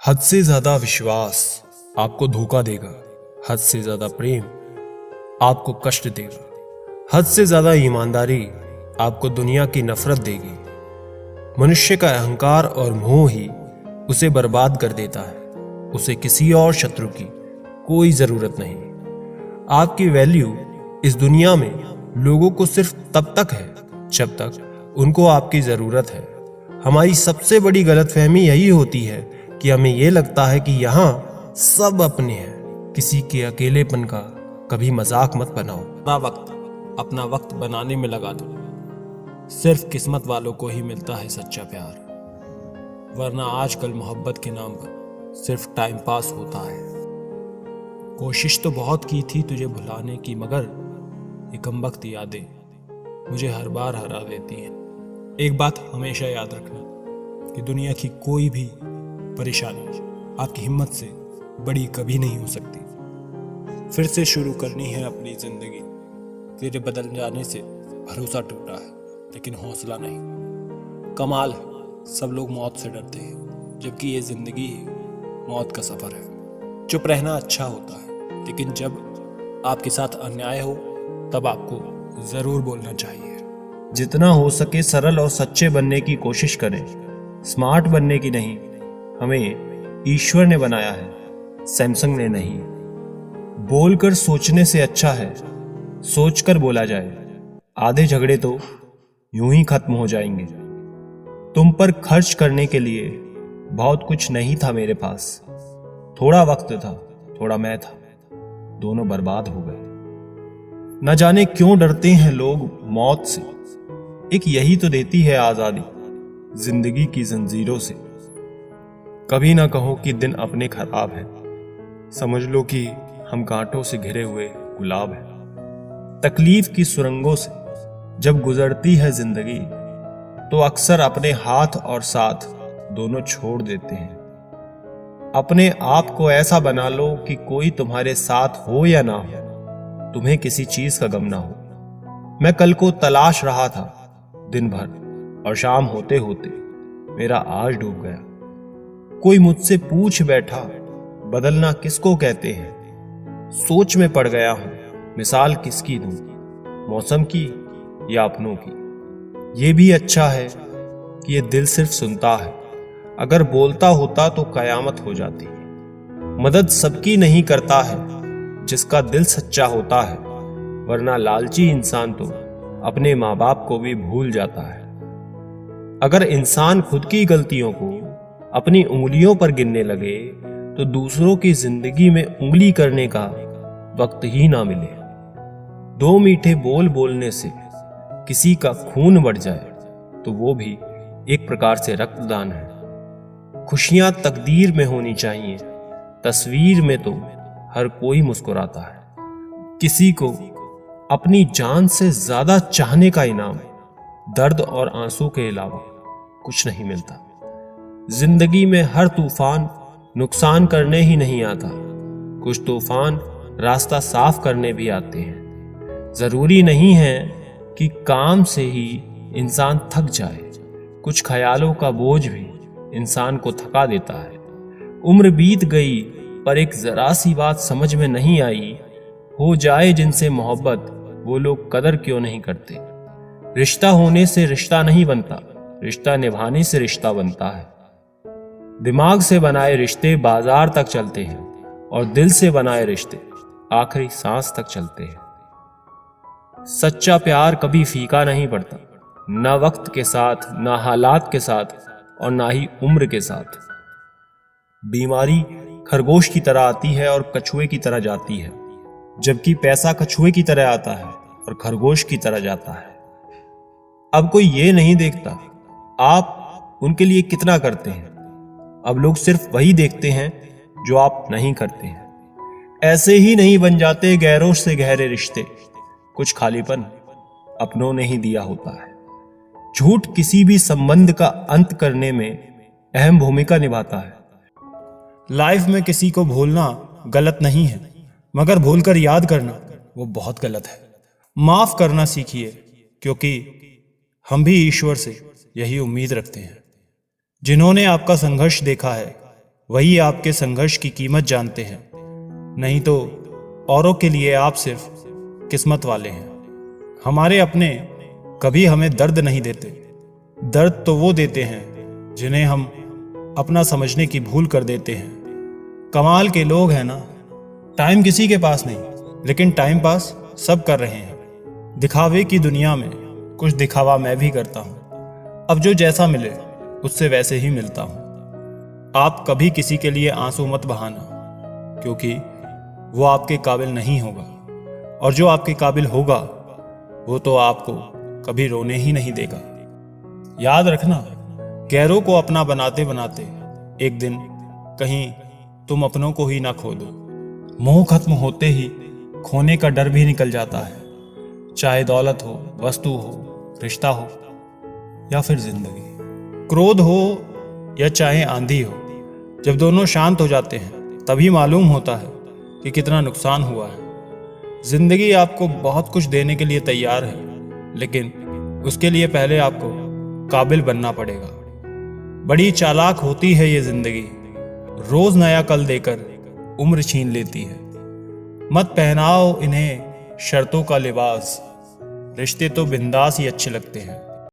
हद से ज्यादा विश्वास आपको धोखा देगा। हद से ज्यादा प्रेम आपको कष्ट देगा। हद से ज्यादा ईमानदारी आपको दुनिया की नफरत देगी। मनुष्य का अहंकार और मोह ही उसे बर्बाद कर देता है। उसे किसी और शत्रु की कोई जरूरत नहीं। आपकी वैल्यू इस दुनिया में लोगों को सिर्फ तब तक है जब तक उनको आपकी जरूरत है। हमारी सबसे बड़ी गलतफहमी यही होती है कि हमें यह लगता है कि यहाँ सब अपने हैं। किसी के अकेलेपन का कभी मजाक मत बनाओ। अपना वक्त बनाने में लगा दो। सिर्फ किस्मत वालों को ही मिलता है सच्चा प्यार, वरना आजकल मोहब्बत के नाम पर सिर्फ टाइम पास होता है। कोशिश तो बहुत की थी तुझे भुलाने की, मगर ये कमबख्त यादें मुझे हर बार हरा देती हैं। एक बात हमेशा याद रखना कि दुनिया की कोई भी परेशानी आपकी हिम्मत से बड़ी कभी नहीं हो सकती। फिर से शुरू करनी है अपनी जिंदगी। तेरे बदल जाने से भरोसा टूटा है लेकिन हौसला नहीं। कमाल है, सब लोग मौत से डरते हैं, जबकि ये जिंदगी ही मौत का सफर है। चुप रहना अच्छा होता है, लेकिन जब आपके साथ अन्याय हो तब आपको जरूर बोलना चाहिए। जितना हो सके सरल और सच्चे बनने की कोशिश करें, स्मार्ट बनने की नहीं। हमें ईश्वर ने बनाया है, सैमसंग ने नहीं। बोलकर सोचने से अच्छा है सोचकर बोला जाए। आधे झगड़े तो यूं ही खत्म हो जाएंगे। तुम पर खर्च करने के लिए बहुत कुछ नहीं था मेरे पास। थोड़ा वक्त था, थोड़ा मैं था, दोनों बर्बाद हो गए। न जाने क्यों डरते हैं लोग मौत से। एक यही तो देती है आजादी जिंदगी की जंजीरों से। कभी ना कहो कि दिन अपने खराब है, समझ लो कि हम कांटों से घिरे हुए गुलाब हैं। तकलीफ की सुरंगों से जब गुजरती है जिंदगी तो अक्सर अपने हाथ और साथ दोनों छोड़ देते हैं। अपने आप को ऐसा बना लो कि कोई तुम्हारे साथ हो या ना हो, तुम्हें किसी चीज का गम ना हो। मैं कल को तलाश रहा था दिन भर, और शाम होते होते मेरा आज डूब गया। कोई मुझसे पूछ बैठा बदलना किसको कहते हैं। सोच में पड़ गया हूं, मिसाल किसकी दूं, मौसम की या अपनों की। ये भी अच्छा है कि ये दिल सिर्फ सुनता है। अगर बोलता होता तो कयामत हो जाती। मदद सबकी नहीं करता है जिसका दिल सच्चा होता है, वरना लालची इंसान तो अपने माँ बाप को भी भूल जाता है। अगर इंसान खुद की गलतियों को अपनी उंगलियों पर गिनने लगे तो दूसरों की जिंदगी में उंगली करने का वक्त ही ना मिले। दो मीठे बोल बोलने से किसी का खून बढ़ जाए तो वो भी एक प्रकार से रक्तदान है। खुशियां तकदीर में होनी चाहिए, तस्वीर में तो हर कोई मुस्कुराता है। किसी को अपनी जान से ज्यादा चाहने का इनाम दर्द और आंसू के अलावा कुछ नहीं मिलता। जिंदगी में हर तूफान नुकसान करने ही नहीं आता, कुछ तूफान रास्ता साफ करने भी आते हैं। जरूरी नहीं है कि काम से ही इंसान थक जाए, कुछ ख्यालों का बोझ भी इंसान को थका देता है। उम्र बीत गई पर एक जरा सी बात समझ में नहीं आई, हो जाए जिनसे मोहब्बत वो लोग कदर क्यों नहीं करते। रिश्ता होने से रिश्ता नहीं बनता, रिश्ता निभाने से रिश्ता बनता है। दिमाग से बनाए रिश्ते बाजार तक चलते हैं और दिल से बनाए रिश्ते आखिरी सांस तक चलते हैं। सच्चा प्यार कभी फीका नहीं पड़ता, ना वक्त के साथ, ना हालात के साथ, और ना ही उम्र के साथ। बीमारी खरगोश की तरह आती है और कछुए की तरह जाती है, जबकि पैसा कछुए की तरह आता है और खरगोश की तरह जाता है। अब कोई ये नहीं देखता आप उनके लिए कितना करते हैं। अब लोग सिर्फ वही देखते हैं जो आप नहीं करते हैं। ऐसे ही नहीं बन जाते गैरों से गहरे रिश्ते, कुछ खालीपन अपनों ने ही दिया होता है। झूठ किसी भी संबंध का अंत करने में अहम भूमिका निभाता है। लाइफ में किसी को भूलना गलत नहीं है, मगर भूलकर याद करना वो बहुत गलत है। माफ करना सीखिए, क्योंकि हम भी ईश्वर से यही उम्मीद रखते हैं। जिन्होंने आपका संघर्ष देखा है वही आपके संघर्ष की कीमत जानते हैं, नहीं तो औरों के लिए आप सिर्फ किस्मत वाले हैं। हमारे अपने कभी हमें दर्द नहीं देते। दर्द तो वो देते हैं जिन्हें हम अपना समझने की भूल कर देते हैं। कमाल के लोग हैं ना। टाइम किसी के पास नहीं, लेकिन टाइम पास सब कर रहे हैं। दिखावे की दुनिया में कुछ दिखावा मैं भी करता हूँ। अब जो जैसा मिले उससे वैसे ही मिलता हूँ। आप कभी किसी के लिए आंसू मत बहाना, क्योंकि वो आपके काबिल नहीं होगा, और जो आपके काबिल होगा वो तो आपको कभी रोने ही नहीं देगा। याद रखना, गैरों को अपना बनाते बनाते एक दिन कहीं तुम अपनों को ही ना खो दो। मोह खत्म होते ही खोने का डर भी निकल जाता है, चाहे दौलत हो, वस्तु हो, रिश्ता हो या फिर जिंदगी। क्रोध हो या चाहे आंधी हो, जब दोनों शांत हो जाते हैं तभी मालूम होता है कि कितना नुकसान हुआ है। जिंदगी आपको बहुत कुछ देने के लिए तैयार है, लेकिन उसके लिए पहले आपको काबिल बनना पड़ेगा। बड़ी चालाक होती है ये जिंदगी, रोज नया कल देकर उम्र छीन लेती है। मत पहनाओ इन्हें शर्तों का लिबास, रिश्ते तो बिंदास ही अच्छे लगते हैं।